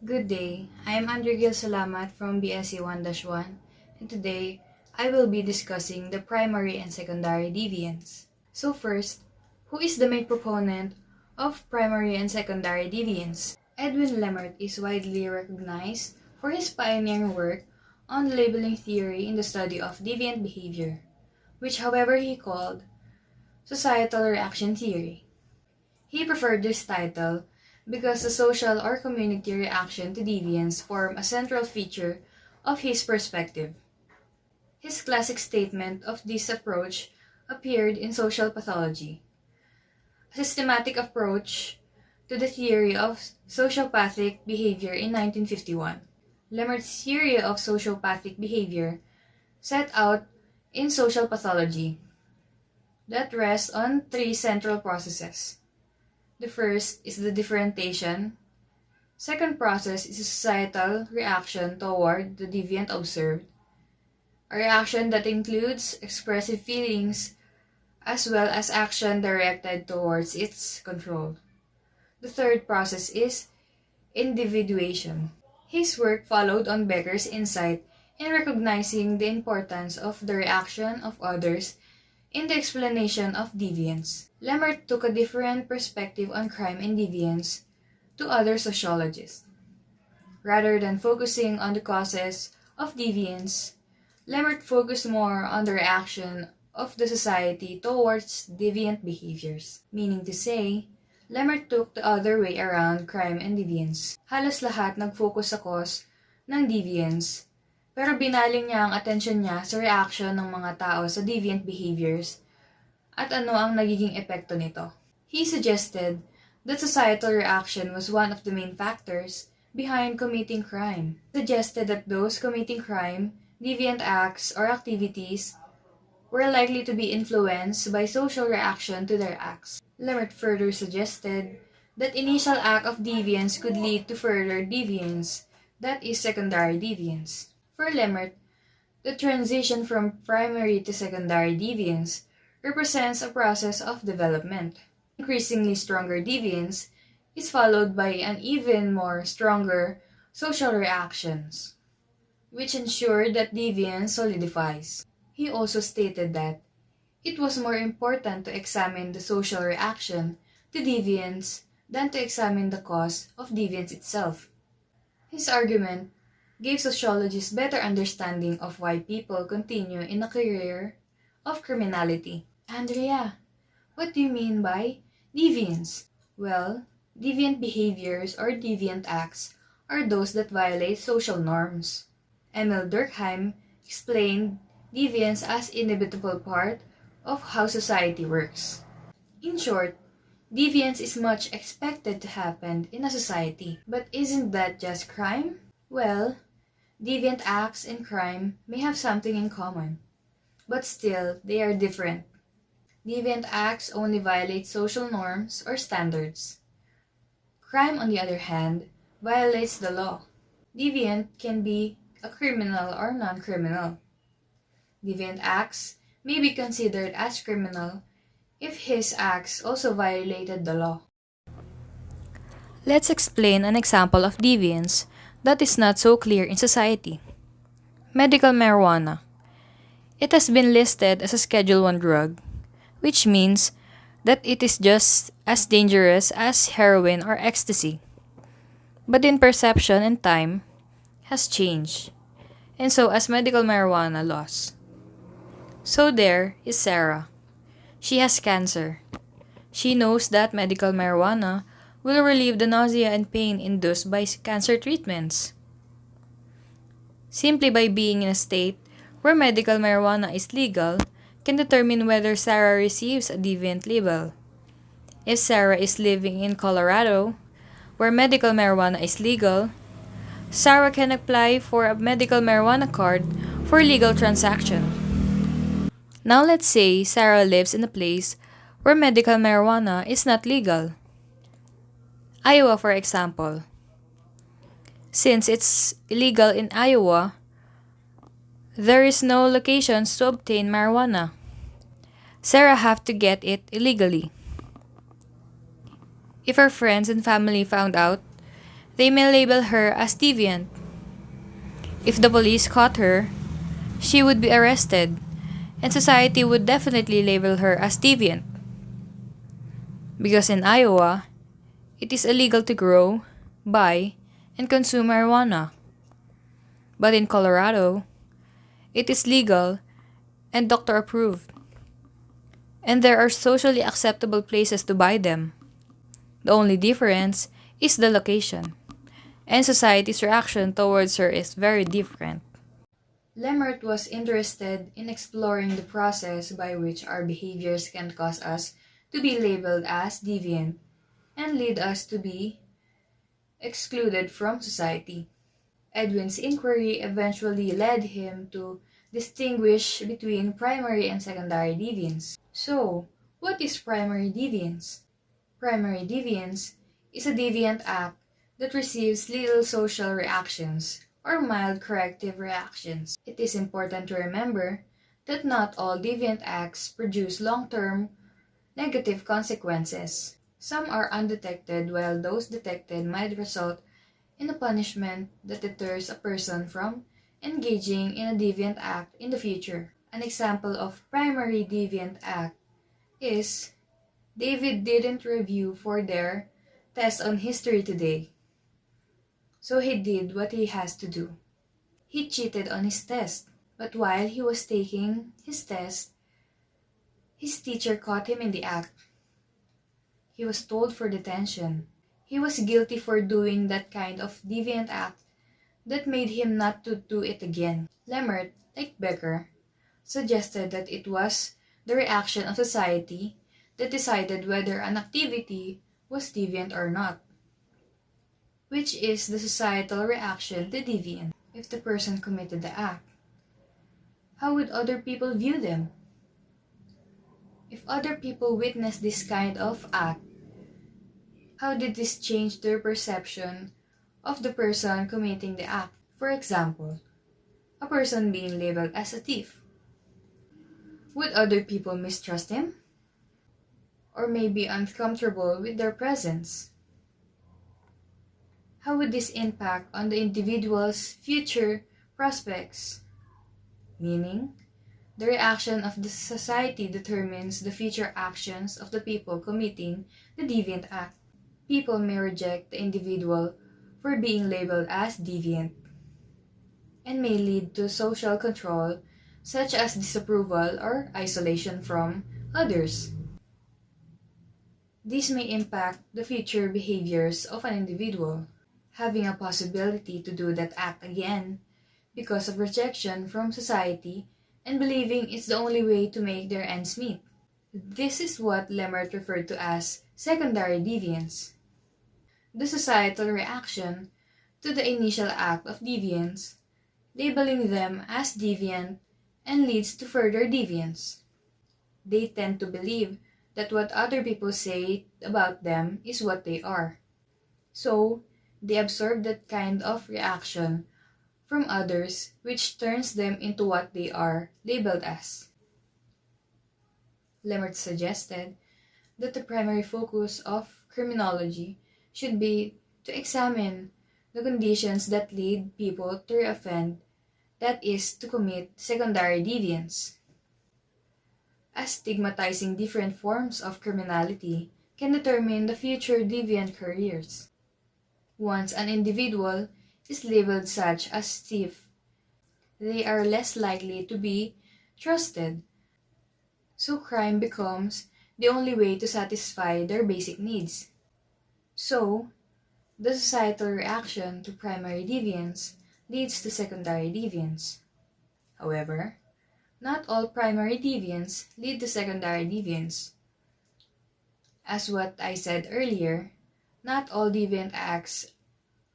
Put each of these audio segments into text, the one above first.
Good day, I am Salamat from BSc 1-1, and today I will be discussing the primary and secondary deviance. So first, who is the main proponent of primary and secondary deviance? Edwin Lemert is widely recognized for his pioneering work on labeling theory in the study of deviant behavior, which however he called societal reaction theory. He preferred this title because the social or community reaction to deviance form a central feature of his perspective. His classic statement of this approach appeared in Social Pathology, a systematic approach to the theory of sociopathic behavior in 1951. Lemert's theory of sociopathic behavior set out in social pathology that rests on three central processes. The first is the differentiation. Second process is a societal reaction toward the deviant observed, a reaction that includes expressive feelings as well as action directed towards its control. The third process is individuation. His work followed on Becker's insight in recognizing the importance of the reaction of others in the explanation of deviance. Lemert took a different perspective on crime and deviance to other sociologists. Rather than focusing on the causes of deviance, Lemert focused more on the reaction of the society towards deviant behaviors. Meaning to say, Lemert took the other way around crime and deviance. Halos lahat nag-focus sa cause ng deviance, pero binaling niya ang atensyon niya sa reaction ng mga tao sa deviant behaviors at ano ang nagiging epekto nito. He suggested that societal reaction was one of the main factors behind committing crime. He suggested that those committing crime, deviant acts, or activities were likely to be influenced by social reaction to their acts. Lemert further suggested that initial act of deviance could lead to further deviance, that is secondary deviance. For Lemert, the transition from primary to secondary deviance represents a process of development. Increasingly stronger deviance is followed by an even more stronger social reactions, which ensure that deviance solidifies. He also stated that it was more important to examine the social reaction to deviance than to examine the cause of deviance itself. His argument gave sociologists better understanding of why people continue in a career of criminality. Andrea, what do you mean by deviance? Well, deviant behaviors or deviant acts are those that violate social norms. Emil Durkheim explained deviance as inevitable part of how society works. In short, deviance is much expected to happen in a society. But isn't that just crime? Well, deviant acts and crime may have something in common, but still they are different. Deviant acts only violate social norms or standards. Crime, on the other hand, violates the law. Deviant can be a criminal or non-criminal. Deviant acts may be considered as criminal if his acts also violated the law. Let's explain an example of deviance that is not so clear in society. Medical marijuana. It has been listed as a Schedule I drug, which means that it is just as dangerous as heroin or ecstasy. But in perception and time has changed, and so has medical marijuana laws. So there is Sarah. She has cancer. She knows that medical marijuana will relieve the nausea and pain induced by cancer treatments. Simply by being in a state where medical marijuana is legal can determine whether Sarah receives a deviant label. If Sarah is living in Colorado, where medical marijuana is legal, Sarah can apply for a medical marijuana card for legal transaction. Now let's say Sarah lives in a place where medical marijuana is not legal. Iowa, for example. Since it's illegal in Iowa, there is no locations to obtain marijuana. Sarah have to get it illegally. If her friends and family found out, They may label her as deviant. If the police caught her, she would be arrested, and society would definitely label her as deviant. Because in Iowa, it is illegal to grow, buy, and consume marijuana. But in Colorado, it is legal and doctor approved. And there are socially acceptable places to buy them. The only difference is the location, and society's reaction towards her is very different. Lemert was interested in exploring the process by which our behaviors can cause us to be labeled as deviant and lead us to be excluded from society. Edwin's inquiry eventually led him to distinguish between primary and secondary deviance. So, what is primary deviance? Primary deviance is a deviant act that receives little social reactions or mild corrective reactions. It is important to remember that not all deviant acts produce long-term negative consequences. Some are undetected, while those detected might result in a punishment that deters a person from engaging in a deviant act in the future. An example of primary deviant act is David didn't review for their test on history today, so he did what he has to do. He cheated on his test, but while he was taking his test, his teacher caught him in the act. He was told for detention. He was guilty for doing that kind of deviant act that made him not to do it again. Lemert, like Becker, suggested that it was the reaction of society that decided whether an activity was deviant or not, which is the societal reaction to deviance. If the person committed the act, how would other people view them? If other people witnessed this kind of act, how did this change their perception of the person committing the act? For example, a person being labeled as a thief. Would other people mistrust him? Or may be uncomfortable with their presence? How would this impact on the individual's future prospects? Meaning, the reaction of the society determines the future actions of the people committing the deviant act. People may reject the individual for being labeled as deviant and may lead to social control such as disapproval or isolation from others. These may impact the future behaviors of an individual, having a possibility to do that act again because of rejection from society and believing it's the only way to make their ends meet. This is what Lemert referred to as secondary deviance. The societal reaction to the initial act of deviance, labeling them as deviant, and leads to further deviance. They tend to believe that what other people say about them is what they are. So, they absorb that kind of reaction from others, which turns them into what they are labeled as. Lemert suggested that the primary focus of criminology should be to examine the conditions that lead people to reoffend, that is, to commit secondary deviance. As stigmatizing different forms of criminality can determine the future deviant careers. Once an individual is labeled such as thief, they are less likely to be trusted, so crime becomes the only way to satisfy their basic needs. So, the societal reaction to primary deviance leads to secondary deviance. However, not all primary deviance lead to secondary deviance. As what I said earlier, not all deviant acts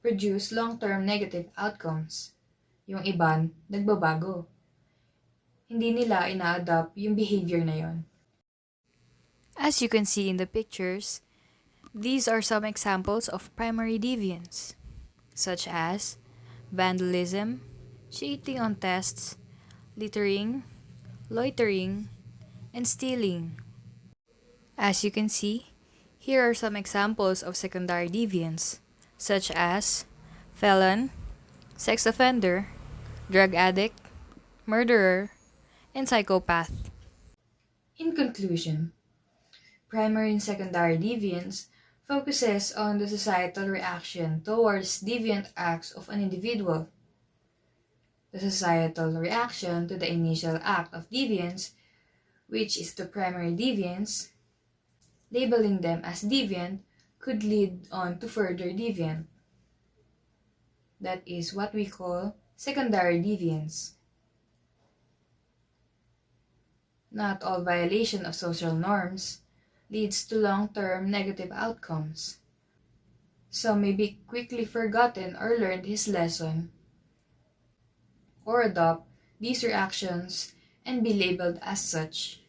produce long-term negative outcomes. Yung iban, nagbabago. Hindi nila ina-adopt yung behavior na yon. As you can see in the pictures, these are some examples of primary deviance, such as vandalism, cheating on tests, littering, loitering, and stealing. As you can see, here are some examples of secondary deviance, such as felon, sex offender, drug addict, murderer, and psychopath. In conclusion, primary and secondary deviance focuses on the societal reaction towards deviant acts of an individual. The societal reaction to the initial act of deviance, which is the primary deviance, labeling them as deviant could lead on to further deviant. That is what we call secondary deviance. Not all violation of social norms leads to long-term negative outcomes. Some may be quickly forgotten or learned his lesson, or adopt these reactions and be labeled as such.